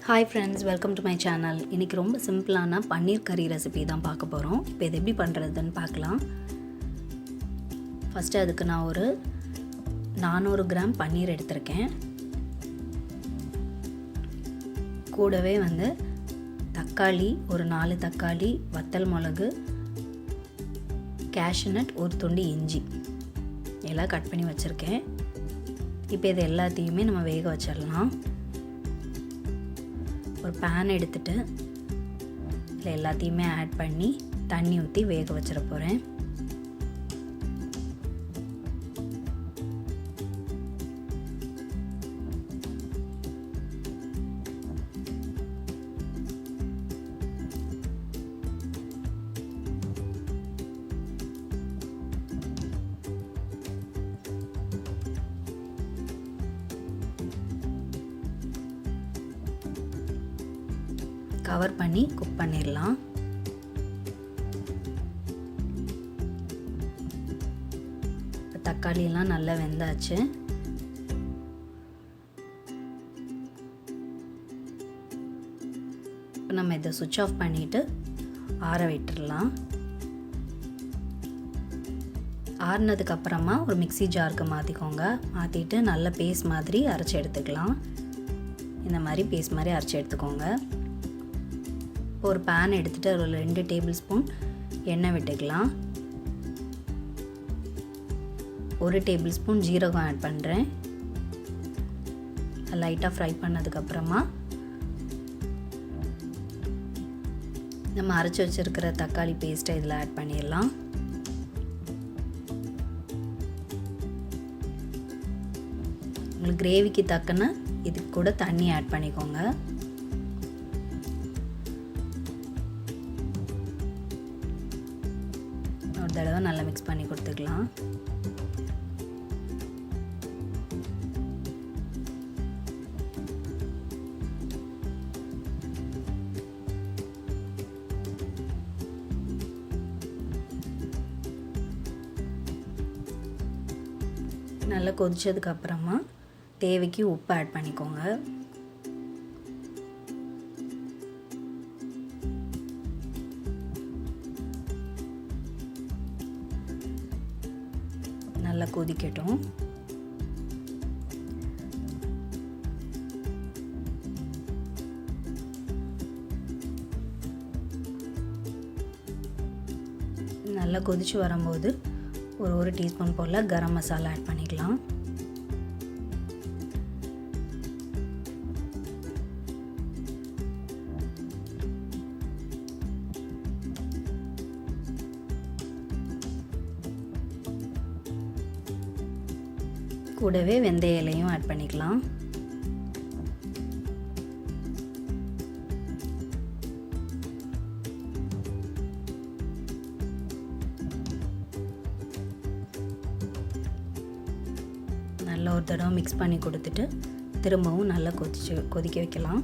Hi friends, welcome to my channel. இன்றைக்கி ரொம்ப சிம்பிளான பன்னீர் கறி ரெசிபி தான் பார்க்க போகிறோம். இப்போ இது எப்படி பண்ணுறதுன்னு பார்க்கலாம். ஃபஸ்ட்டு அதுக்கு நான் ஒரு 400 கிராம் பன்னீர் எடுத்திருக்கேன். கூடவே தக்காளி ஒரு 4 தக்காளி, வத்தல் மிளகு, கேஷ்யூநட், ஒரு துண்டு இஞ்சி எல்லாம் கட் பண்ணி வச்சுருக்கேன். இப்போ இது எல்லாத்தையுமே நம்ம வேக வச்சிடலாம். ஒரு பேன் எடுத்துகிட்டு இதில் எல்லாத்தையுமே ஆட் பண்ணி தண்ணி ஊற்றி வேக வச்சிட போகிறேன். கவர் பண்ணி குக் பண்ணிடலாம். தக்காளியெல்லாம் நல்லா வெந்தாச்சு. இப்போ நம்ம இதை சுவிட்ச் ஆஃப் பண்ணிவிட்டு ஆற விட்டுடலாம். ஆறுனதுக்கப்புறமா ஒரு மிக்ஸி ஜாருக்கு மாற்றிக்கோங்க. மாற்றிட்டு நல்ல பேஸ்ட் மாதிரி அரைச்சி எடுத்துக்கலாம். இந்த மாதிரி பேஸ்ட் மாதிரி அரைச்சி எடுத்துக்கோங்க. ஒரு பேன் எடுத்துகிட்டு அதில் 2 டேபிள் ஸ்பூன் எண்ணெய் விட்டுக்கலாம். 1 டேபிள் ஸ்பூன் ஜீரகம் ஆட் பண்ணுறேன். லைட்டாக ஃப்ரை பண்ணதுக்கப்புறமா நம்ம அரைச்சி வச்சுருக்கிற தக்காளி பேஸ்ட்டை இதில் ஆட் பண்ணிடலாம். உங்களுக்கு கிரேவிக்கு தக்கன இதுக்கு கூட தண்ணி ஆட் பண்ணிக்கோங்க. ஒரு தடவை நல்லா மிக்ஸ் பண்ணி கொடுத்துக்கலாம். நல்லா கொதிச்சதுக்கு அப்புறமா தேவைக்கு உப்பு ஆட் பண்ணிக்கோங்க. நல்லா கொதிக்கட்டும். நல்லா கொதிச்சு வரும்போது ஒரு டீஸ்பூன் போல் கரம் மசாலா ஆட் பண்ணிக்கலாம். கூடவே வெந்தய இலையும் ஆட் பண்ணிக்கலாம். நல்லா ஒரு தடவை மிக்ஸ் பண்ணி கொடுத்துட்டு திரும்பவும் நல்லா கொதிக்க வைக்கலாம்.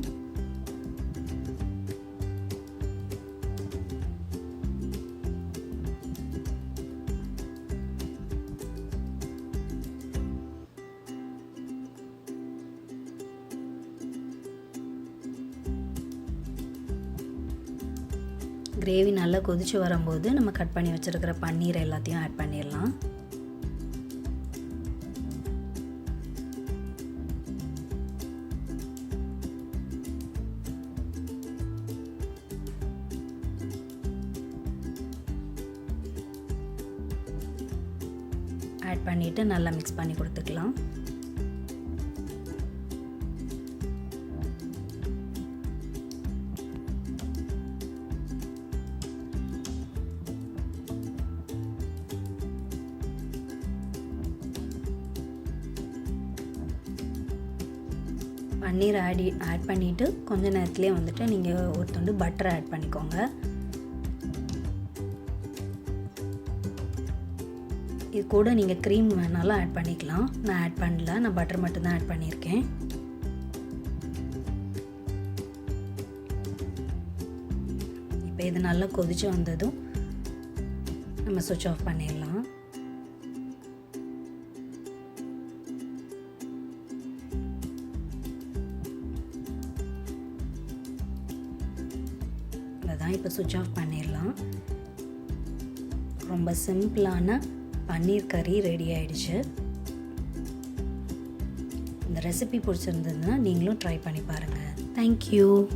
கிரேவி நல்லா கொதிச்சு வரும்போது நம்ம கட் பண்ணி வச்சுருக்கிற பன்னீர் எல்லாத்தையும் ஆட் பண்ணிடலாம். ஆட் பண்ணிவிட்டு நல்லா மிக்ஸ் பண்ணி கொடுத்துக்கலாம். பன்னீர் ஆட் பண்ணிவிட்டு கொஞ்ச நேரத்துலேயே நீங்கள் ஒரு துண்டு பட்டர் ஆட் பண்ணிக்கோங்க. இது கூட நீங்கள் க்ரீம் வேணாலும் ஆட் பண்ணிக்கலாம். நான் ஆட் பண்ணல, நான் பட்டர் மட்டும்தான் ஆட் பண்ணியிருக்கேன். இப்போ இது நல்லா கொதிச்சு வந்ததும் நம்ம சுவிட்ச் ஆஃப் பண்ணிடலாம். அதான் இப்போ சுவிட்ச் ஆஃப் பண்ணிடலாம். ரொம்ப சிம்பிளான பன்னீர் கறி ரெடி ஆயிடுச்சு. இந்த ரெசிபி பிடிச்சிருந்ததுன்னா நீங்களும் ட்ரை பண்ணி பாருங்கள். தேங்க்யூ.